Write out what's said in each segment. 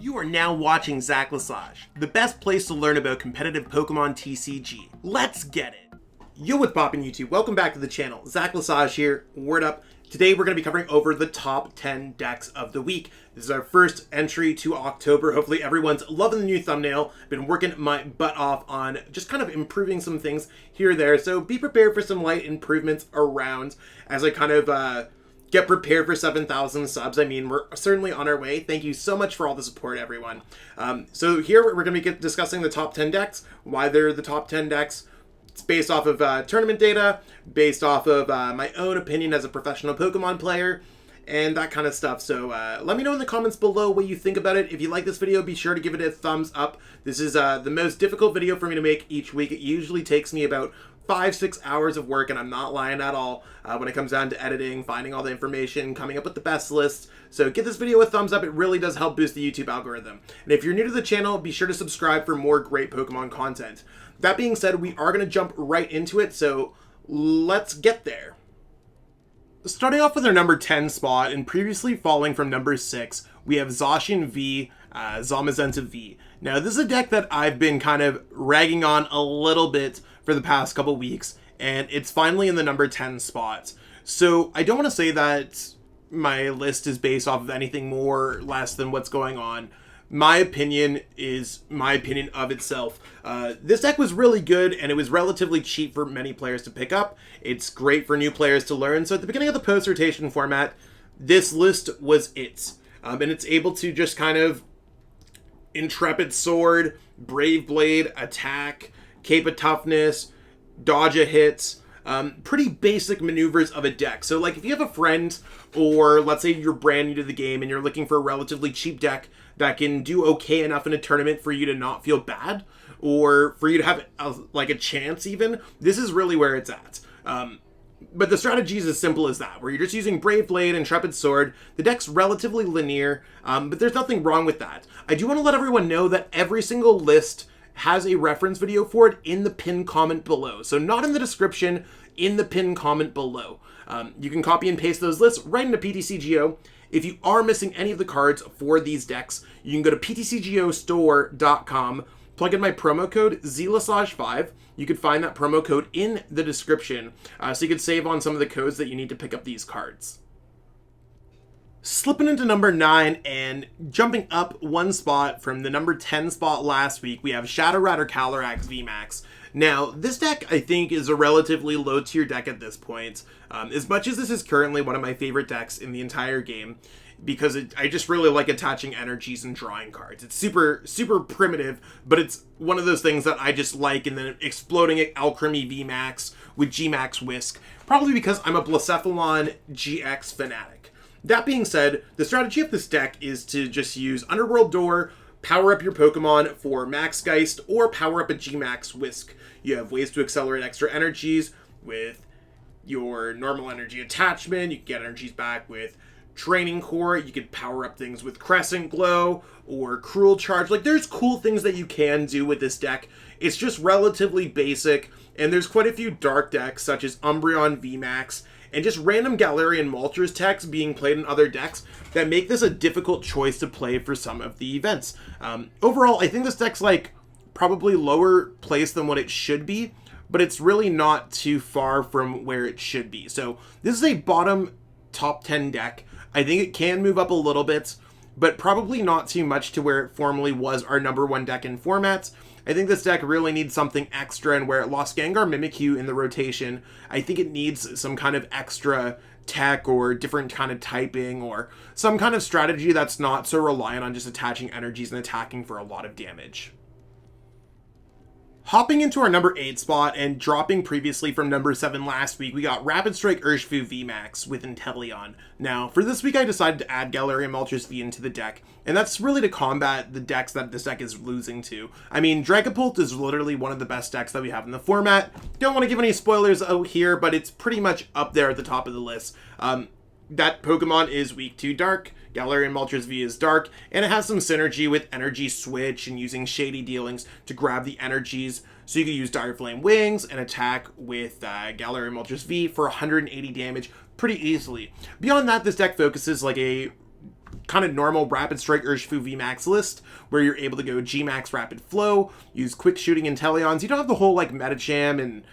You are now watching Lesage, the best place to learn about competitive Pokemon TCG. Let's get it! Yo, what's poppin' YouTube? Welcome back to the channel. Lesage here, word up. Today we're going to be covering over the top 10 decks of the week. This is our first entry to October. Hopefully everyone's loving the new thumbnail. Been working my butt off on just kind of improving some things here or there. So be prepared for some light improvements around as I kind of get prepared for 7,000 subs. I mean, we're certainly on our way. Thank you so much for all the support, everyone. So here we're going to be discussing the top 10 decks, why they're the top 10 decks. It's based off of tournament data, based off of my own opinion as a professional Pokemon player, and that kind of stuff. So let me know in the comments below what you think about it. If you like this video, be sure to give it a thumbs up. This is the most difficult video for me to make each week. It usually takes me about 5-6 hours of work, and I'm not lying at all when it comes down to editing, finding all the information, coming up with the best lists. So give this video a thumbs up. It really does help boost the YouTube algorithm. And if you're new to the channel, be sure to subscribe for more great Pokemon content. That being said, we are going to jump right into it, so let's get there. Starting off with our number 10 spot, and previously falling from number 6, we have Zacian V, Zamazenta V. Now, this is a deck that I've been kind of ragging on a little bit for the past couple weeks, and it's finally in the number 10 spot. So I don't want to say that my list is based off of anything more or less than what's going on. My opinion is my opinion of itself. This deck was really good, and it was relatively cheap for many players to pick up. It's great for new players to learn. So at the beginning of the post-rotation format, this list was it. And it's able to just kind of Intrepid Sword, Brave Blade, Attack, Cape of Toughness, dodge a hit. Pretty basic maneuvers of a deck. So like if you have a friend, or let's say you're brand new to the game and you're looking for a relatively cheap deck that can do okay enough in a tournament for you to not feel bad, or for you to have a chance even, this is really where it's at. But the strategy is as simple as that, where you're just using Brave Blade, Intrepid Sword. The deck's relatively linear, but there's nothing wrong with that. I do want to let everyone know that every single list has a reference video for it in the pinned comment below. So not in the description, in the pinned comment below. You can copy and paste those lists right into PTCGO. If you are missing any of the cards for these decks, you can go to ptcgostore.com, plug in my promo code ZLesage5. You could find that promo code in the description, so you could save on some of the codes that you need to pick up these cards. Slipping into number 9 and jumping up one spot from the number 10 spot last week, we have Shadow Rider Calyrex VMAX. Now, this deck, I think, is a relatively low-tier deck at this point. As much as this is currently one of my favorite decks in the entire game, because I just really like attaching energies and drawing cards. It's super, super primitive, but it's one of those things that I just like, and then exploding at Alchemy VMAX with Gmax Whisk, probably because I'm a Blacephalon GX fanatic. That being said, the strategy of this deck is to just use Underworld Door, power up your Pokemon for Max Geist, or power up a Gmax Whisk. You have ways to accelerate extra energies with your normal energy attachment. You can get energies back with Training Core. You could power up things with Crescent Glow or Cruel Charge. Like, there's cool things that you can do with this deck. It's just relatively basic, and there's quite a few dark decks such as Umbreon VMAX and just random Galarian Moltres techs being played in other decks that make this a difficult choice to play for some of the events. Overall, I think this deck's like probably lower placed than what it should be, but it's really not too far from where it should be. So this is a bottom top 10 deck. I think it can move up a little bit, but probably not too much to where it formerly was our number 1 deck in formats. I think this deck really needs something extra, and where it lost Gengar Mimikyu in the rotation, I think it needs some kind of extra tech or different kind of typing or some kind of strategy that's not so reliant on just attaching energies and attacking for a lot of damage. Hopping into our number 8 spot and dropping previously from number 7 last week, we got Rapid Strike Urshifu VMAX with Inteleon. Now, for this week, I decided to add Galarian Moltres V into the deck, and that's really to combat the decks that this deck is losing to. I mean, Dragapult is literally one of the best decks that we have in the format. Don't want to give any spoilers out here, but it's pretty much up there at the top of the list. That Pokemon is weak to Dark. Galarian Moltres V is Dark, and it has some synergy with Energy Switch and using Shady Dealings to grab the energies. So you can use Dire Flame Wings and attack with Galarian Moltres V for 180 damage pretty easily. Beyond that, this deck focuses like a kind of normal Rapid Strike Urshifu VMAX list, where you're able to go G-Max Rapid Flow, use Quick Shooting Inteleons. You don't have the whole like Metacham and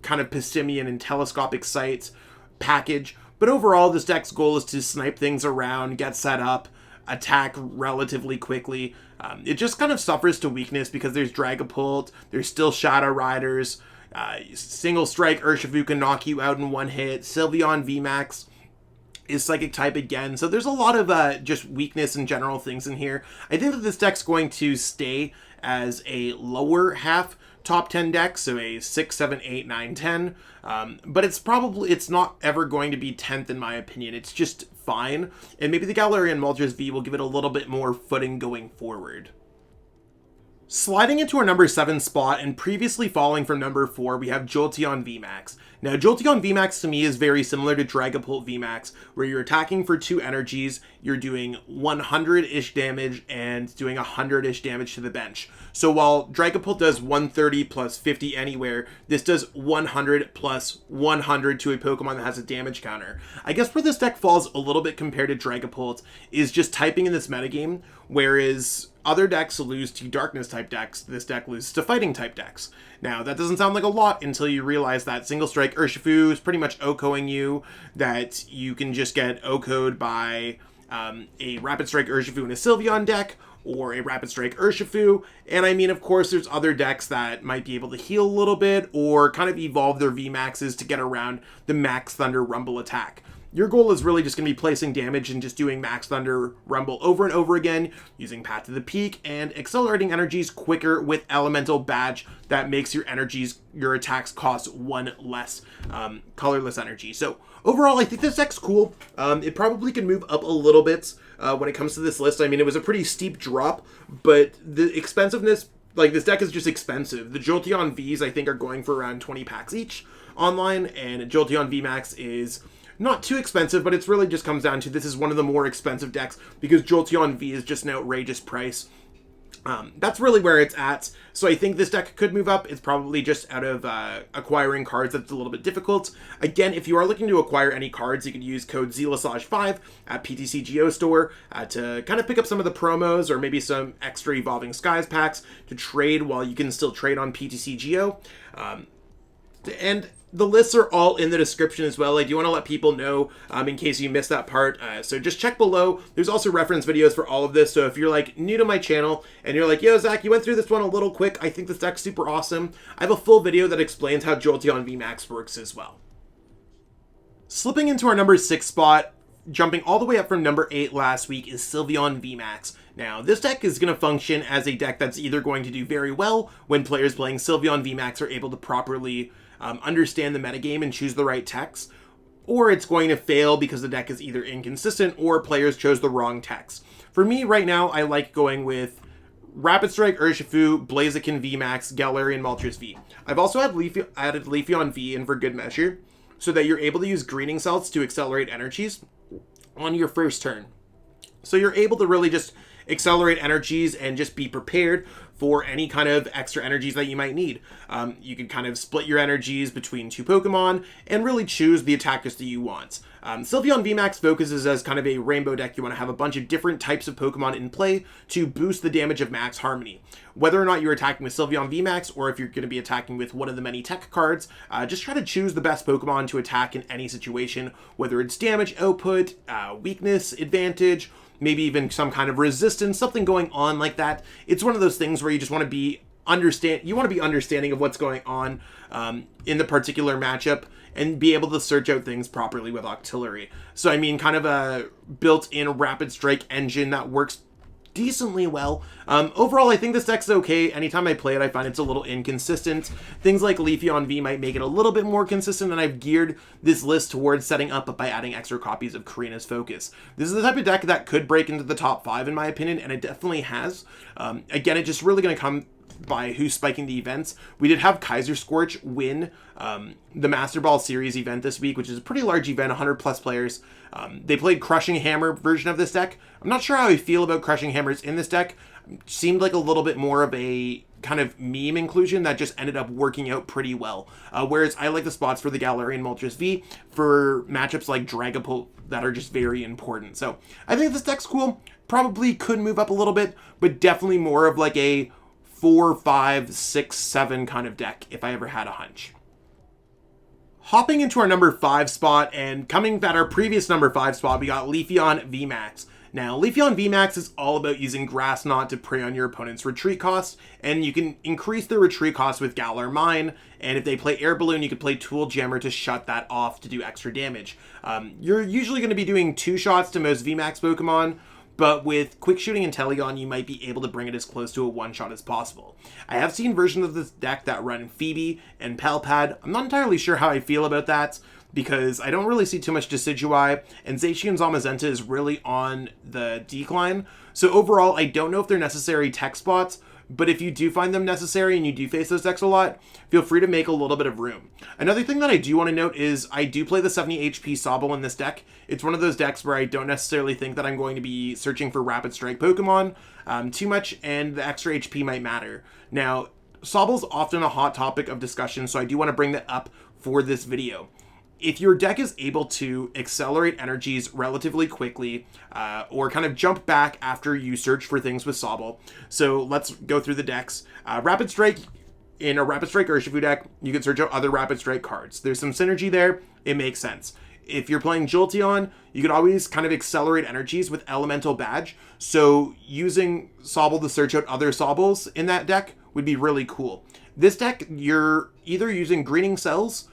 kind of Pissimian and Telescopic Sights package, but overall this deck's goal is to snipe things around, get set up, attack relatively quickly. It just kind of suffers to weakness because there's Dragapult, there's still Shadow Riders, Single Strike Urshifu can knock you out in one hit, Sylveon VMAX is Psychic type again, so there's a lot of just weakness and general things in here. I think that this deck's going to stay as a lower half top 10 deck, so a 6, 7, 8, 9, 10, but it's not ever going to be 10th in my opinion. It's just fine, and maybe the Galarian Moltres V will give it a little bit more footing going forward. Sliding into our number 7 spot and previously falling from number 4, we have Jolteon VMAX. Now, Jolteon VMAX to me is very similar to Dragapult VMAX, where you're attacking for 2 energies, you're doing 100-ish damage and doing 100-ish damage to the bench. So while Dragapult does 130 plus 50 anywhere, this does 100 plus 100 to a Pokemon that has a damage counter. I guess where this deck falls a little bit compared to Dragapult is just typing in this metagame, whereas other decks lose to Darkness type decks, this deck loses to Fighting type decks. Now, that doesn't sound like a lot until you realize that Single Strike Urshifu is pretty much OHKOing you, that you can just get OHKO'd by a Rapid Strike Urshifu in a Sylveon deck, or a Rapid Strike Urshifu, and I mean, of course, there's other decks that might be able to heal a little bit, or kind of evolve their VMAXs to get around the Max Thunder Rumble attack. Your goal is really just going to be placing damage and just doing Max Thunder Rumble over and over again, using Path to the Peak, and accelerating energies quicker with Elemental Badge that makes your attacks cost 1 less colorless energy. So overall, I think this deck's cool. It probably can move up a little bit when it comes to this list. I mean, it was a pretty steep drop, but the expensiveness, like this deck is just expensive. The Jolteon Vs, I think, are going for around 20 packs each online, and Jolteon VMAX is not too expensive, but it's really just comes down to this is one of the more expensive decks because Jolteon V is just an outrageous price. That's really where it's at. So I think this deck could move up. It's probably just out of acquiring cards that's a little bit difficult. Again, if you are looking to acquire any cards, you could use code Lesage5 at PTCGO store to kind of pick up some of the promos or maybe some extra Evolving Skies packs to trade while you can still trade on PTCGO. And the lists are all in the description as well. I do want to let people know in case you missed that part. So just check below. There's also reference videos for all of this. So if you're like new to my channel and you're like, yo, Zach, you went through this one a little quick. I think this deck's super awesome. I have a full video that explains how Jolteon VMAX works as well. Slipping into our number 6 spot, jumping all the way up from number 8 last week, is Sylveon VMAX. Now, this deck is going to function as a deck that's either going to do very well when players playing Sylveon VMAX are able to properly understand the metagame and choose the right techs, or it's going to fail because the deck is either inconsistent or players chose the wrong techs. For me, right now, I like going with Rapid Strike Urshifu, Blaziken VMAX, Galarian Moltres V. I've also added Leafeon V in for good measure, so that you're able to use Greening Cells to accelerate energies on your first turn. So you're able to really just accelerate energies and just be prepared for any kind of extra energies that you might need. You can kind of split your energies between 2 Pokemon and really choose the attackers that you want. Sylveon VMAX focuses as kind of a rainbow deck. You want to have a bunch of different types of Pokemon in play to boost the damage of Max Harmony. Whether or not you're attacking with Sylveon VMAX or if you're going to be attacking with one of the many tech cards, just try to choose the best Pokemon to attack in any situation, whether it's damage output, weakness, advantage, maybe even some kind of resistance, something going on like that. It's one of those things where you just want to be understanding of what's going on in the particular matchup and be able to search out things properly with Octillery. So I mean, kind of a built-in Rapid Strike engine that works decently well. Overall, I think this deck's okay. Anytime I play it, I find it's a little inconsistent. Things like Leafeon V might make it a little bit more consistent, and I've geared this list towards setting up by adding extra copies of Karina's Focus. This is the type of deck that could break into the top 5 in my opinion, and it definitely has. Again, it's just really going to come by who's spiking the events. We did have Kaiser Scorch win the Master Ball Series event this week, which is a pretty large event, 100 plus players. They played Crushing Hammer version of this deck. I'm not sure how I feel about Crushing Hammers in this deck. Seemed like a little bit more of a kind of meme inclusion that just ended up working out pretty well. Whereas I like the spots for the Galarian Moltres V for matchups like Dragapult that are just very important. So I think this deck's cool. Probably could move up a little bit, but definitely more of like a 4, 5, 6, 7 kind of deck if I ever had a hunch. Hopping into our number 5 spot, and coming at our previous number 5 spot, we got Leafeon VMAX. Now, Leafeon VMAX is all about using Grass Knot to prey on your opponent's retreat cost, and you can increase their retreat cost with Galar Mine, and if they play Air Balloon, you can play Tool Jammer to shut that off to do extra damage. You're usually going to be doing 2 shots to most VMAX Pokemon, but with Quick Shooting and Telegon, you might be able to bring it as close to a 1-shot as possible. I have seen versions of this deck that run Phoebe and Palpad. I'm not entirely sure how I feel about that, because I don't really see too much Decidueye, and Zacian Zamazenta is really on the decline. So overall, I don't know if they're necessary tech spots, but if you do find them necessary and you do face those decks a lot, feel free to make a little bit of room. Another thing that I do want to note is I do play the 70 HP Sobble in this deck. It's one of those decks where I don't necessarily think that I'm going to be searching for Rapid Strike Pokemon too much, and the extra HP might matter. Now, Sobble's often a hot topic of discussion, so I do want to bring that up for this video. If your deck is able to accelerate energies relatively quickly, or kind of jump back after you search for things with Sobble, so let's go through the decks. Rapid Strike, in a Rapid Strike Urshifu deck, you can search out other Rapid Strike cards. There's some synergy there, it makes sense. If you're playing Jolteon, you could always kind of accelerate energies with Elemental Badge, so using Sobble to search out other Sobbles in that deck would be really cool. This deck, you're either using Greening Cells,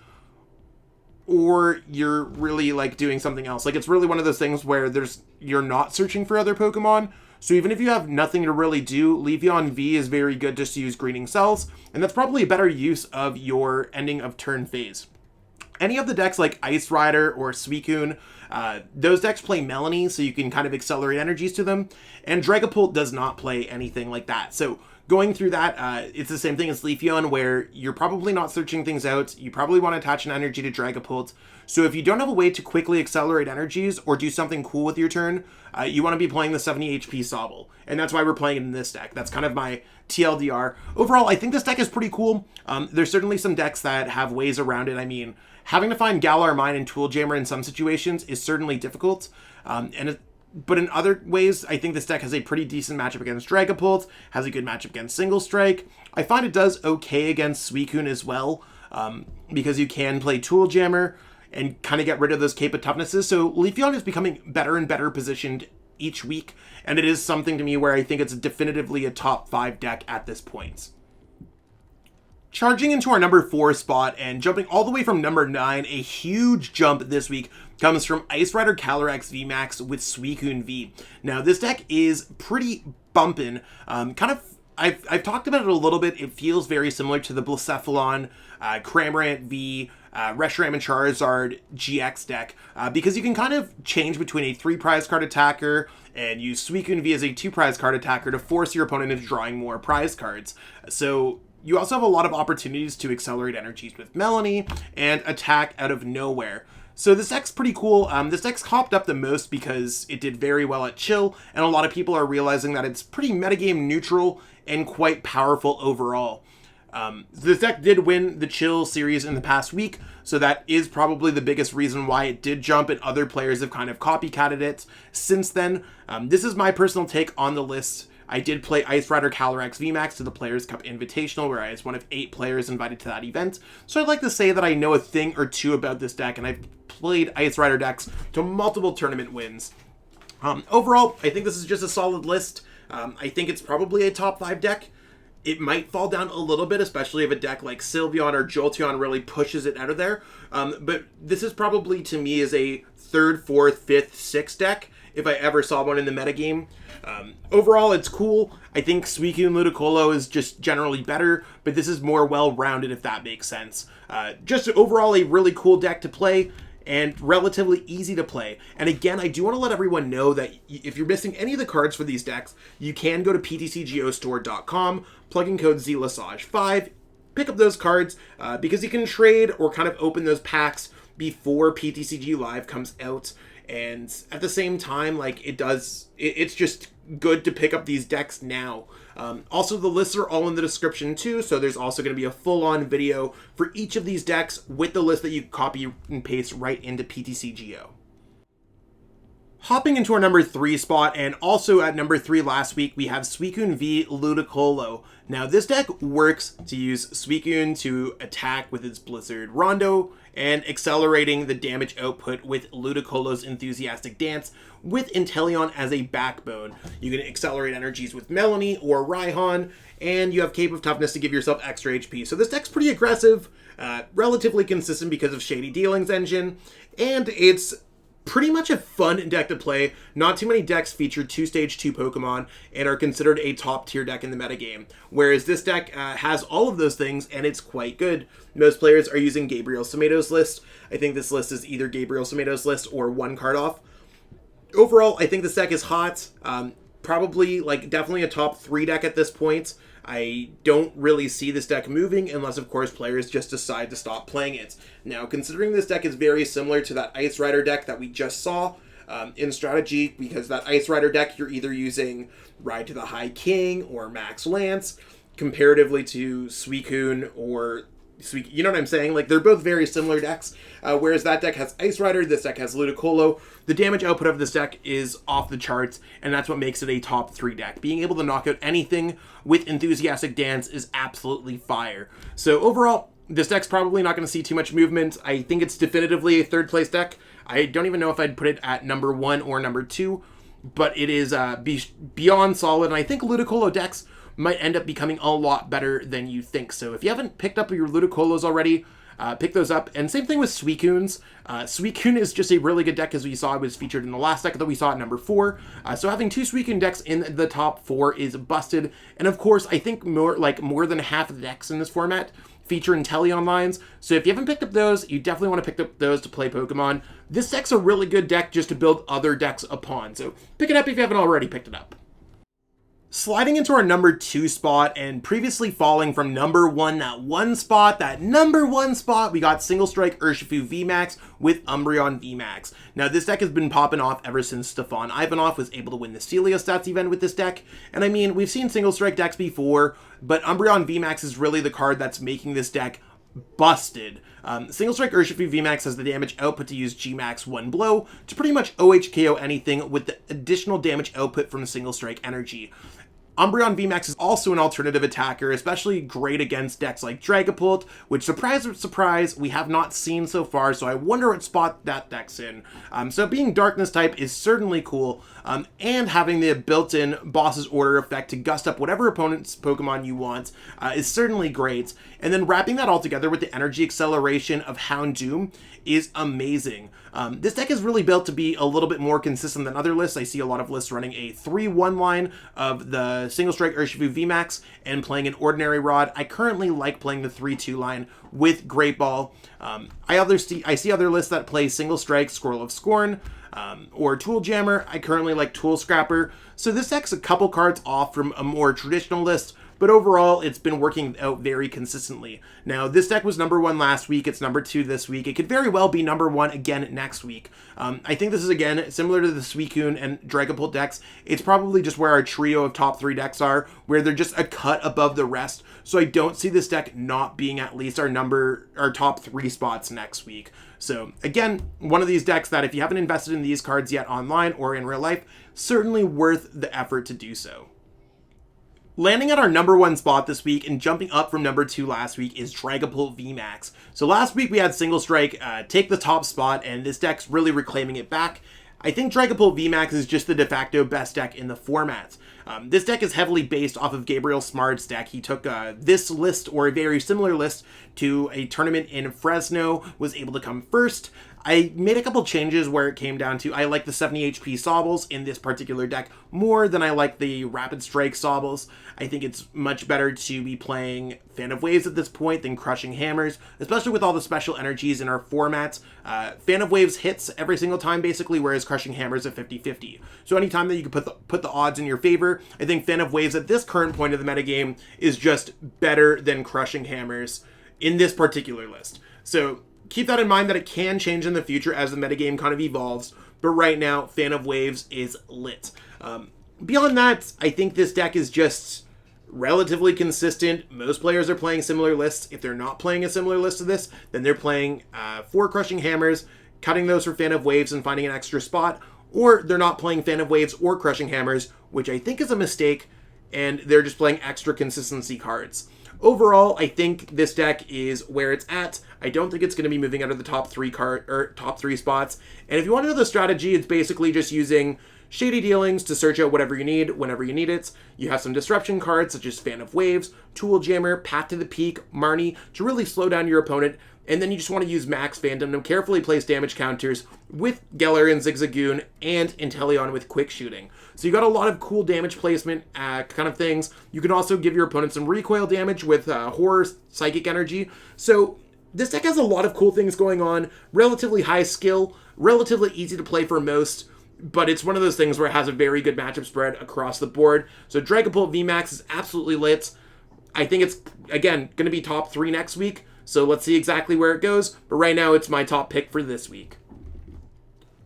or you're really like doing something else. Like, it's really one of those things where you're not searching for other Pokemon. So even if you have nothing to really do, Leafeon V is very good just to use Greening Cells, and that's probably a better use of your ending of turn phase. Any of the decks like Ice Rider or Suicune, those decks play Melanie, so you can kind of accelerate energies to them, and Dragapult does not play anything like that. So going through that, it's the same thing as Leafeon, where you're probably not searching things out. You probably want to attach an energy to Dragapult. So if you don't have a way to quickly accelerate energies or do something cool with your turn, you want to be playing the 70 HP Sobble. And that's why we're playing it in this deck. That's kind of my TLDR. Overall, I think this deck is pretty cool. There's certainly some decks that have ways around it. I mean, having to find Galar Mine and Tool Jammer in some situations is certainly difficult. But in other ways, I think this deck has a pretty decent matchup against Dragapult, has a good matchup against Single Strike. I find it does okay against Suicune as well, because you can play Tool Jammer and kind of get rid of those Cape of Toughnesses. So Leafeon is becoming better and better positioned each week, and it is something to me where I think it's definitively a top 5 deck at this point. Charging into our number 4 spot and jumping all the way from number 9, a huge jump this week comes from Ice Rider Calyrex VMAX with Suicune V. Now, this deck is pretty bumpin'. I've talked about it a little bit. It feels very similar to the Blacephalon, Cramorant V, Reshiram and Charizard GX deck, because you can kind of change between a 3 prize card attacker and use Suicune V as a 2 prize card attacker to force your opponent into drawing more prize cards. So you also have a lot of opportunities to accelerate energies with Melanie and attack out of nowhere. So this deck's pretty cool. This deck's hopped up the most because it did very well at Chill, and a lot of people are realizing that it's pretty metagame neutral and quite powerful overall. This deck did win the Chill series in the past week, so that is probably the biggest reason why it did jump, and other players have kind of copycatted it since then. This is my personal take on the list. I did play Ice Rider Calyrex VMAX to the Players' Cup Invitational, where I was one of 8 players invited to that event. So I'd like to say that I know a thing or two about this deck, and I've played Ice Rider decks to multiple tournament wins. Overall, I think this is just a solid list. I think it's probably a top 5 deck. It might fall down a little bit, especially if a deck like Sylveon or Jolteon really pushes it out of there. But this is probably, to me, is a 3rd, 4th, 5th, 6th deck, if I ever saw one in the metagame. Overall, it's cool. I think Suicune Ludicolo is just generally better, but this is more well-rounded, if that makes sense. Just overall a really cool deck to play, and relatively easy to play. And again, I do want to let everyone know that if you're missing any of the cards for these decks, you can go to PTCGO plug in code Lesage5, pick up those cards because you can trade or kind of open those packs before PTCG Live comes out. And at the same time, like it's just good to pick up these decks now. Also, the lists are all in the description too, so there's also going to be a full-on video for each of these decks with the list that you copy and paste right into PTCGO. Hopping into our number 3 spot, and also at number 3 last week, we have Suicune v Ludicolo. Now, this deck works to use Suicune to attack with its Blizzard Rondo, and accelerating the damage output with Ludicolo's Enthusiastic Dance, with Inteleon as a backbone. You can accelerate energies with Melanie or Raihan, and you have Cape of Toughness to give yourself extra HP. So this deck's pretty aggressive, relatively consistent because of Shady Dealings engine, and it's pretty much a fun deck to play. Not too many decks feature 2-stage 2 Pokemon and are considered a top tier deck in the metagame, whereas this deck has all of those things and it's quite good. Most players are using Gabriel Samato's list. I think this list is either Gabriel Samato's list or one card off. Overall, I think this deck is hot. Probably, definitely a top 3 deck at this point. I don't really see this deck moving unless, of course, players just decide to stop playing it. Now, considering this deck is very similar to that Ice Rider deck that we just saw in Strategy, because that Ice Rider deck, you're either using Ride to the High King or Max Lance, comparatively to Suicune or you know what I'm saying? Like, they're both very similar decks, whereas that deck has Ice Rider, this deck has Ludicolo. The damage output of this deck is off the charts, and that's what makes it a top 3 deck. Being able to knock out anything with Enthusiastic Dance is absolutely fire. So overall, this deck's probably not going to see too much movement. I think it's definitively a 3rd place deck. I don't even know if I'd put it at number 1 or number 2, but it is beyond solid, and I think Ludicolo decks might end up becoming a lot better than you think. So if you haven't picked up your Ludicolos already, pick those up. And same thing with Suicunes. Suicune is just a really good deck, as we saw. It was featured in the last deck that we saw at number 4. So having 2 Suicune decks in the top 4 is busted. And of course, I think more than half of the decks in this format feature Inteleon lines. So if you haven't picked up those, you definitely want to pick up those to play Pokemon. This deck's a really good deck just to build other decks upon. So pick it up if you haven't already picked it up. Sliding into our number 2 spot, and previously falling from number 1, that number 1 spot, we got Single Strike Urshifu VMAX with Umbreon VMAX. Now, this deck has been popping off ever since Stefan Ivanov was able to win the Celiostats event with this deck. And I mean, we've seen Single Strike decks before, but Umbreon VMAX is really the card that's making this deck busted. Single Strike Urshifu VMAX has the damage output to use Gmax 1 blow to pretty much OHKO anything with the additional damage output from Single Strike energy. Umbreon VMAX is also an alternative attacker, especially great against decks like Dragapult, which, surprise, surprise, we have not seen so far, so I wonder what spot that deck's in. So being Darkness type is certainly cool, and having the built-in Boss's Order effect to gust up whatever opponent's Pokemon you want is certainly great. And then wrapping that all together with the energy acceleration of Houndoom is amazing. This deck is really built to be a little bit more consistent than other lists. I see a lot of lists running a 3-1 line of the Single Strike Urshifu VMAX and playing an Ordinary Rod. I currently like playing the 3-2 line with Great Ball. I see other lists that play Single Strike, Scroll of Scorn, or Tool Jammer. I currently like Tool Scrapper. So this deck's a couple cards off from a more traditional list, but overall, it's been working out very consistently. Now, this deck was number 1 last week. It's number 2 this week. It could very well be number 1 again next week. I think this is, again, similar to the Suicune and Dragapult decks. It's probably just where our trio of top 3 decks are, where they're just a cut above the rest. So I don't see this deck not being at least our top 3 spots next week. So, again, one of these decks that if you haven't invested in these cards yet online or in real life, certainly worth the effort to do so. Landing at our number 1 spot this week and jumping up from number 2 last week is Dragapult VMAX. So last week we had Single Strike take the top spot, and this deck's really reclaiming it back. I think Dragapult VMAX is just the de facto best deck in the format. This deck is heavily based off of Gabriel Smart's deck. He took this list, or a very similar list, to a tournament in Fresno, was able to come first. I made a couple changes where it came down to I like the 70 HP Sobbles in this particular deck more than I like the Rapid Strike Sobbles. I think it's much better to be playing Fan of Waves at this point than Crushing Hammers, especially with all the special energies in our formats. Fan of Waves hits every single time basically, whereas Crushing Hammers at 50-50. So anytime that you can put the odds in your favor, I think Fan of Waves at this current point of the metagame is just better than Crushing Hammers in this particular list. So keep that in mind that it can change in the future as the metagame kind of evolves, but right now, Fan of Waves is lit. Beyond that, I think this deck is just relatively consistent. Most players are playing similar lists. If they're not playing a similar list to this, then they're playing 4 Crushing Hammers, cutting those for Fan of Waves and finding an extra spot, or they're not playing Fan of Waves or Crushing Hammers, which I think is a mistake, and they're just playing extra consistency cards. Overall, I think this deck is where it's at. I don't think it's going to be moving out of the top 3 spots. And if you want to know the strategy, it's basically just using Shady Dealings to search out whatever you need whenever you need it. You have some disruption cards such as Fan of Waves, Tool Jammer, Path to the Peak, Marnie to really slow down your opponent. And then you just want to use Max Phantom to carefully place damage counters with Galarian Zigzagoon and Inteleon with Quick Shooting. So you got a lot of cool damage placement kind of things. You can also give your opponent some recoil damage with Horror Psychic Energy. So this deck has a lot of cool things going on. Relatively high skill, relatively easy to play for most, but it's one of those things where it has a very good matchup spread across the board. So Dragapult VMAX is absolutely lit. I think it's, again, going to be top 3 next week. So let's see exactly where it goes. But right now, it's my top pick for this week.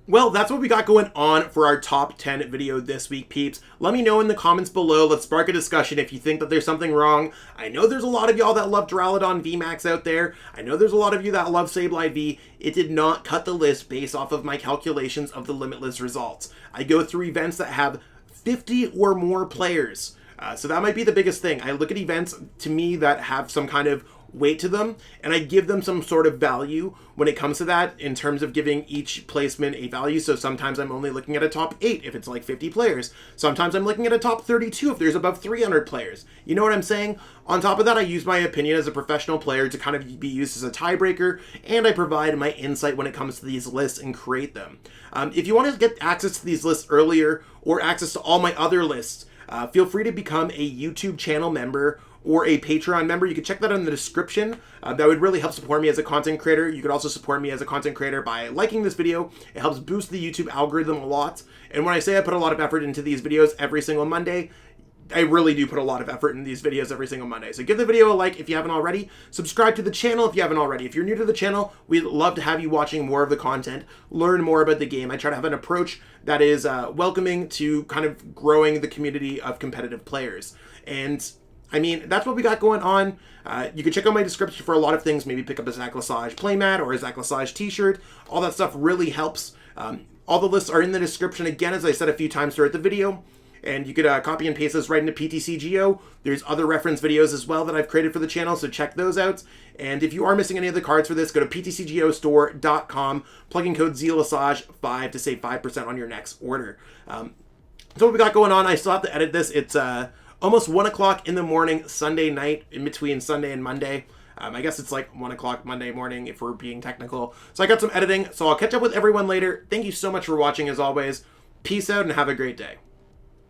Well, that's what we got going on for our top 10 video this week, peeps. Let me know in the comments below. Let's spark a discussion if you think that there's something wrong. I know there's a lot of y'all that love Duraludon VMAX out there. I know there's a lot of you that love Sableye V. It did not cut the list based off of my calculations of the limitless results. I go through events that have 50 or more players. So that might be the biggest thing. I look at events, to me, that have some kind of weight to them, and I give them some sort of value when it comes to that in terms of giving each placement a value. So sometimes I'm only looking at a top 8 if it's like 50 players. Sometimes I'm looking at a top 32 if there's above 300 players. You know what I'm saying? On top of that, I use my opinion as a professional player to kind of be used as a tiebreaker, and I provide my insight when it comes to these lists and create them. If you want to get access to these lists earlier or access to all my other lists, feel free to become a YouTube channel member or a Patreon member. You can check that in the description. That would really help support me as a content creator. You could also support me as a content creator by liking this video. It helps boost the YouTube algorithm a lot. And when I say I put a lot of effort into these videos every single Monday, I really do put a lot of effort in these videos every single Monday. So give the video a like if you haven't already. Subscribe to the channel if you haven't already. If you're new to the channel, we'd love to have you watching more of the content, learn more about the game. I try to have an approach that is welcoming to kind of growing the community of competitive players. And I mean, that's what we got going on. You can check out my description for a lot of things. Maybe pick up a Zac Lesage playmat or a Zac Lesage t-shirt. All that stuff really helps. All the lists are in the description, again, as I said a few times throughout the video. And you could copy and paste this right into PTCGO. There's other reference videos as well that I've created for the channel, so check those out. And if you are missing any of the cards for this, go to PTCGOstore.com, plug in code ZLesage5 to save 5% on your next order. So what we got going on, I still have to edit this. It's almost 1 o'clock in the morning, Sunday night, in between Sunday and Monday. I guess it's like 1 o'clock Monday morning if we're being technical. So I got some editing, so I'll catch up with everyone later. Thank you so much for watching as always. Peace out and have a great day.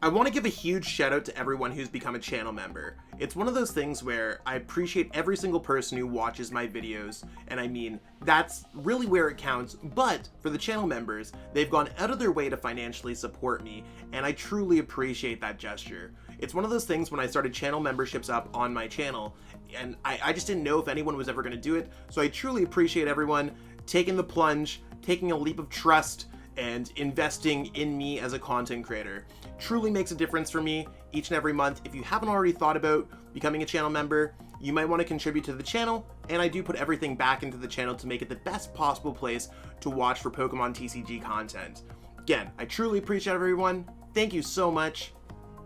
I want to give a huge shout out to everyone who's become a channel member. It's one of those things where I appreciate every single person who watches my videos, and I mean, that's really where it counts, but for the channel members, they've gone out of their way to financially support me, and I truly appreciate that gesture. It's one of those things when I started channel memberships up on my channel, and I just didn't know if anyone was ever going to do it, so I truly appreciate everyone taking the plunge, taking a leap of trust, and investing in me as a content creator. Truly makes a difference for me each and every month. If you haven't already thought about becoming a channel member, you might want to contribute to the channel, and I do put everything back into the channel to make it the best possible place to watch for Pokemon TCG content. Again, I truly appreciate everyone. Thank you so much.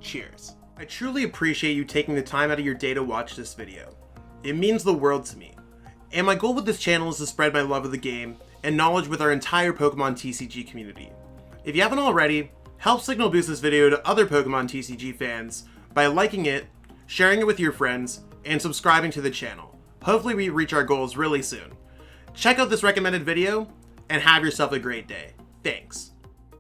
Cheers. I truly appreciate you taking the time out of your day to watch this video. It means the world to me. And my goal with this channel is to spread my love of the game and knowledge with our entire Pokemon TCG community. If you haven't already, help signal boost this video to other Pokemon TCG fans by liking it, sharing it with your friends, and subscribing to the channel. Hopefully we reach our goals really soon. Check out this recommended video, and have yourself a great day. Thanks.